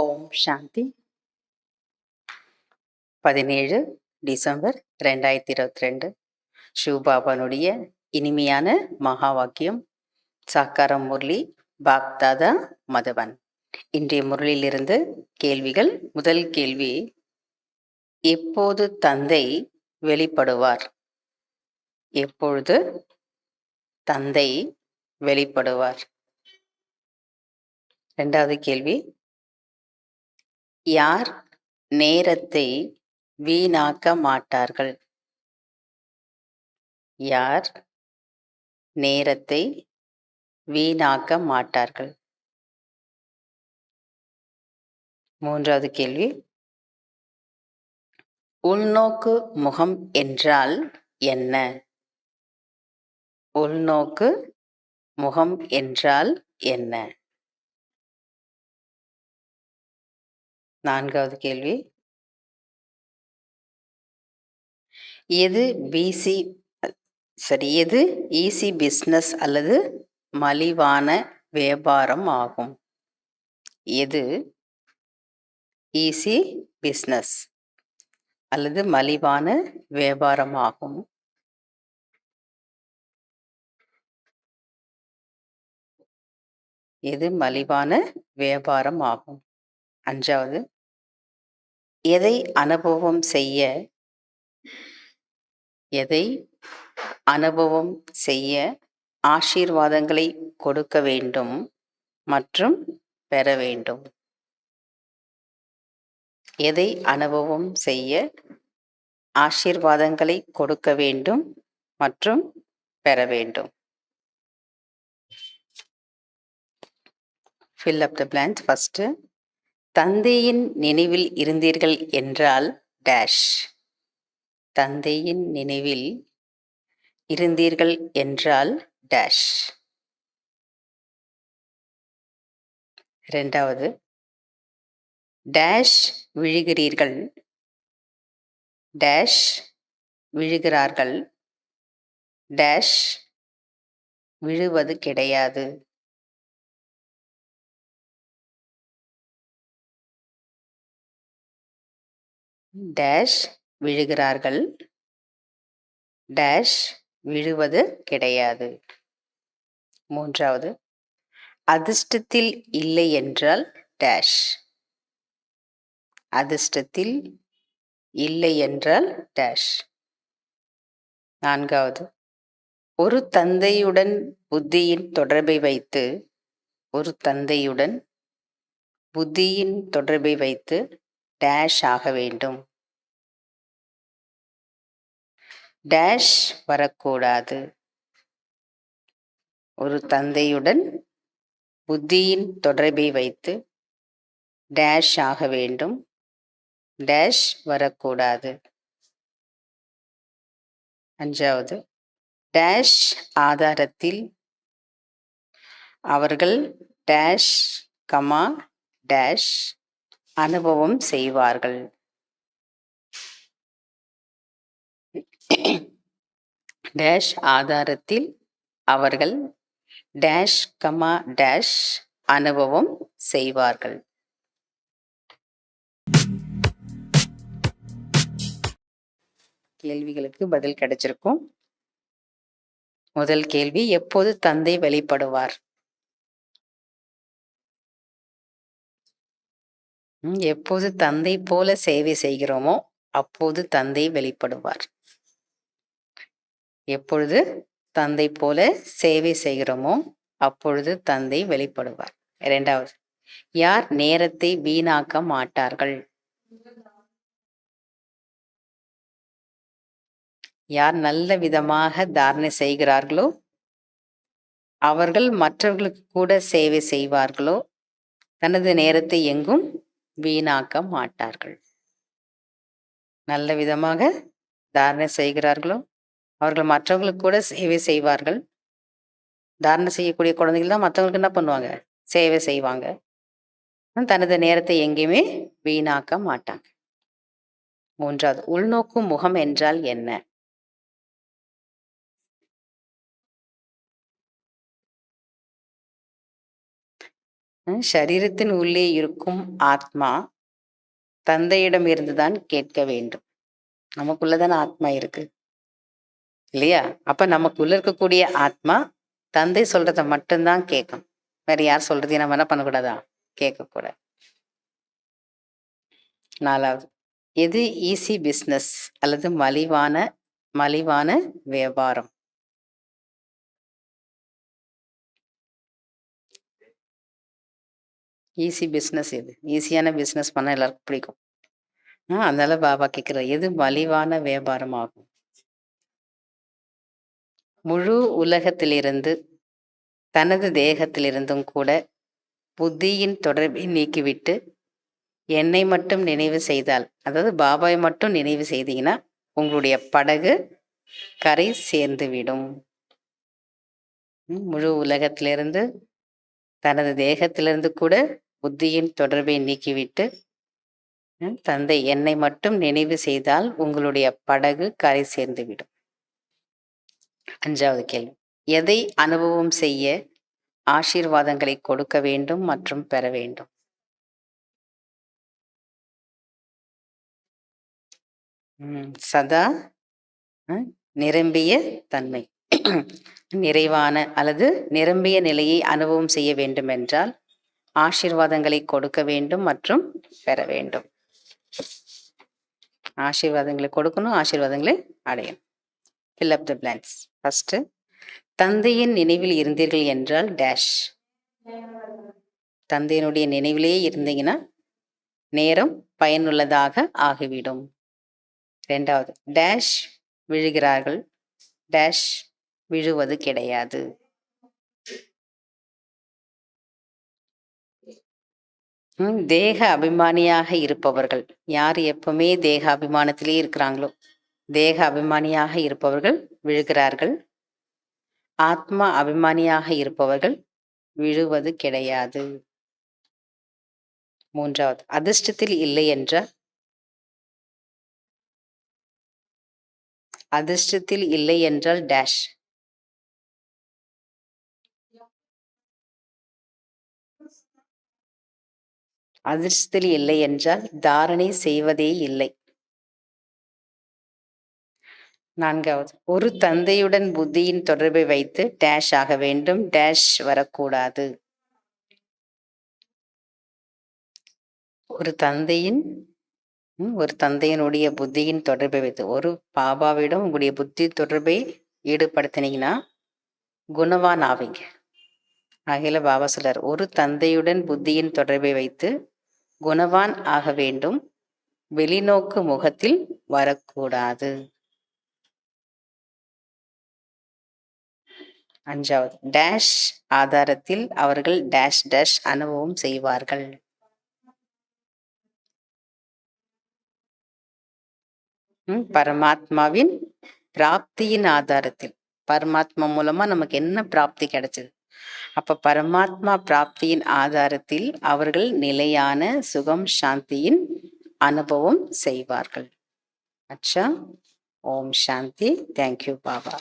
ஓம் சாந்தி. 17 December 2022 ஷூபாபானுடைய இனிமையான மகா வாக்கியம். சாக்காரம் முரளி பாக்தாதா மதவன். இன்றைய முரளியிலிருந்து கேள்விகள். முதல் கேள்வி, எப்போது தந்தை வெளிப்படுவார்? எப்பொழுது தந்தை வெளிப்படுவார்? இரண்டாவது கேள்வி, யார் நேரத்தை வீணாக்க மாட்டார்கள்? யார் நேரத்தை வீணாக்க மாட்டார்கள்? மூன்றாவது கேள்வி, உள்நோக்கு முகம் என்றால் என்ன? உள்நோக்கு முகம் என்றால் என்ன? நான்காவது கேள்வி, எது எது ஈஸி பிஸ்னஸ் அல்லது மலிவான வியாபாரம் ஆகும்? எது ஈஸி பிஸ்னஸ் அல்லது மலிவான வியாபாரம் ஆகும்? எது மலிவான வியாபாரம் ஆகும்? அஞ்சாவது, எதை அனுபவம் செய்ய ஆசீர்வாதங்களை கொடுக்க வேண்டும் மற்றும் பெற வேண்டும்? எதை அனுபவம் செய்ய ஆசீர்வாதங்களை கொடுக்க வேண்டும் மற்றும் பெற வேண்டும்? Fill up the blanks. First, தந்தையின் நினைவில் இருந்தீர்கள் என்றால் டேஷ். தந்தையின் நினைவில் இருந்தீர்கள் என்றால் டேஷ். இரண்டாவது, டேஷ் விழுகிறீர்கள், டேஷ் விழுகிறார்கள், டேஷ் விழுவது கிடையாது. டேஷ் விழுகிறார்கள், டேஷ் விழுவது கிடையாது. மூன்றாவது, அதிர்ஷ்டத்தில் இல்லை என்றால் டேஷ். அதிர்ஷ்டத்தில் இல்லை என்றால் டேஷ். நான்காவது, ஒரு தந்தையுடன் புத்தியின் தொடர்பை வைத்து டேஷ் ஆக வேண்டும். டேஷ் வரக்கூடாது. ஒரு தந்தையுடன் புத்தியின் தொடர்பை வைத்து டேஷ் ஆக வேண்டும். டேஷ் வரக்கூடாது. அஞ்சாவது, டேஷ் ஆதாரத்தில் அவர்கள் டேஷ் கமா டேஷ் அனுபவம் செய்வார்கள். டேஷ் ஆதாரத்தில் அவர்கள் டேஷ் கமா டேஷ் அனுபவம் செய்வார்கள். கேள்விகளுக்கு பதில் கிடைச்சிருக்கும். முதல் கேள்வி, எப்போது தந்தை வெளிப்படுவார்? எப்போது தந்தை போல சேவை செய்கிறோமோ அப்போது தந்தை வெளிப்படுவார். எப்பொழுது தந்தை போல சேவை செய்கிறோமோ அப்பொழுது தந்தை வெளிப்படுவார். இரண்டாவது, யார் நேரத்தை வீணாக்க மாட்டார்கள்? யார் நல்ல விதமாக தாரணை செய்கிறார்களோ அவர்கள் மற்றவர்களுக்கு கூட சேவை செய்வார்களோ தனது நேரத்தை எங்கும் வீணாக்க மாட்டார்கள். நல்ல விதமாக தாரணை செய்கிறார்களோ அவர்கள் மற்றவங்களுக்கு கூட சேவை செய்வார்கள். தாரணை செய்யக்கூடிய குழந்தைகள் தான் மற்றவங்களுக்கு என்ன பண்ணுவாங்க? சேவை செய்வாங்க. தனது நேரத்தை எங்கேயுமே வீணாக்க மாட்டாங்க. மூன்றாவது, உள்நோக்கு முகம் என்றால் என்ன? சரீரத்தின் உள்ளே இருக்கும் ஆத்மா தந்தையிடம் இருந்துதான் கேட்க வேண்டும். நமக்குள்ளதான ஆத்மா இருக்கு இல்லையா? அப்ப நமக்குள்ள இருக்கக்கூடிய ஆத்மா தந்தை சொல்றத மட்டும்தான் கேட்கும். வேற யார் சொல்றதையும் நம்ம என்ன பண்ணக்கூடாதா? கேட்கக்கூடாது. 4வது, எது ஈஸி பிஸ்னஸ் அல்லது மலிவான மலிவான வியாபாரம்? ஈஸி பிஸ்னஸ் எது? ஈஸியான பிஸ்னஸ் பண்ண எல்லாருக்கும் பிடிக்கும். அதனால பாபா கேட்கிற எது மலிவான வியாபாரம் ஆகும்? முழு உலகத்திலிருந்து தனது தேகத்திலிருந்தும் கூட புத்தியின் தொடர்பை நீக்கிவிட்டு என்னை மட்டும் நினைவு செய்தால், அதாவது பாபாவை மட்டும் நினைவு செய்தீங்கன்னா உங்களுடைய படகு கரை சேர்ந்து விடும். முழு உலகத்திலிருந்து தனது தேகத்திலிருந்து கூட புத்தியின் தொடர்பை நீக்கிவிட்டு தந்தை என்னை மட்டும் நினைவு செய்தால் உங்களுடைய படகு கரை சேர்ந்து விடும். 5வது கேள்வி, எதை அனுபவம் செய்ய ஆசீர்வாதங்களை கொடுக்க வேண்டும் மற்றும் பெற வேண்டும்? சதா நிரம்பிய தன்மை, நிறைவான அல்லது நிரம்பிய நிலையை அனுபவம் செய்ய வேண்டும் என்றால் ஆசீர்வாதங்களை கொடுக்க வேண்டும் மற்றும் பெற வேண்டும். ஆசீர்வாதங்களை கொடுக்கணும், ஆசீர்வாதங்களை அடையணும். fill up the blanks. First, தந்தையின் நினைவில் இருந்தீர்கள் என்றால் டேஷ். தந்தையினுடைய நினைவிலேயே இருந்தீங்கன்னா நேரம் பயனுள்ளதாக ஆகிவிடும். 2வது, டேஷ் விழுகிறார்கள், டேஷ் விழுவது கிடையாது. தேக அபிமானியாக இருப்பவர்கள் யார் எப்பவுமே தேக அபிமானத்திலே இருக்கிறாங்களோ, தேக அபிமானியாக இருப்பவர்கள் விழுகிறார்கள். ஆத்மா அபிமானியாக இருப்பவர்கள் விழுவது கிடையாது. 3வது, அதிர்ஷ்டத்தில் இல்லை என்றால், அதிர்ஷ்டத்தில் இல்லை என்றால் டேஷ். அதிர்ஷ்டத்தில் இல்லை என்றால் தாரணை செய்வதே இல்லை. 4வது, ஒரு தந்தையுடன் புத்தியின் தொடர்பை வைத்து டேஷ் ஆக வேண்டும், டேஷ் வரக்கூடாது. ஒரு தந்தையினுடைய புத்தியின் தொடர்பை வைத்து, ஒரு பாபாவிடம் உங்களுடைய புத்தி தொடர்பை ஈடுபடுத்தினீங்கன்னா குணவான் ஆவீங்க. ஆகையில பாபா சொல்றார், ஒரு தந்தையுடன் புத்தியின் தொடர்பை வைத்து குணவான் ஆக வேண்டும், வெளிநோக்கு முகத்தில் வரக்கூடாது. 5வது, டேஷ் ஆதாரத்தில் அவர்கள் டேஷ் டேஷ் அனுபவம் செய்வார்கள். பரமாத்மாவின் பிராப்தியின் ஆதாரத்தில், பரமாத்மா மூலமா நமக்கு என்ன பிராப்தி கிடைச்சது, அப்ப பரமாத்மா பிராப்தியின் ஆதாரத்தில் அவர்கள் நிலையான சுகம் சாந்தியின் அனுபவம் செய்வார்கள். அச்சா, ஓம் சாந்தி. தேங்க்யூ பாபா.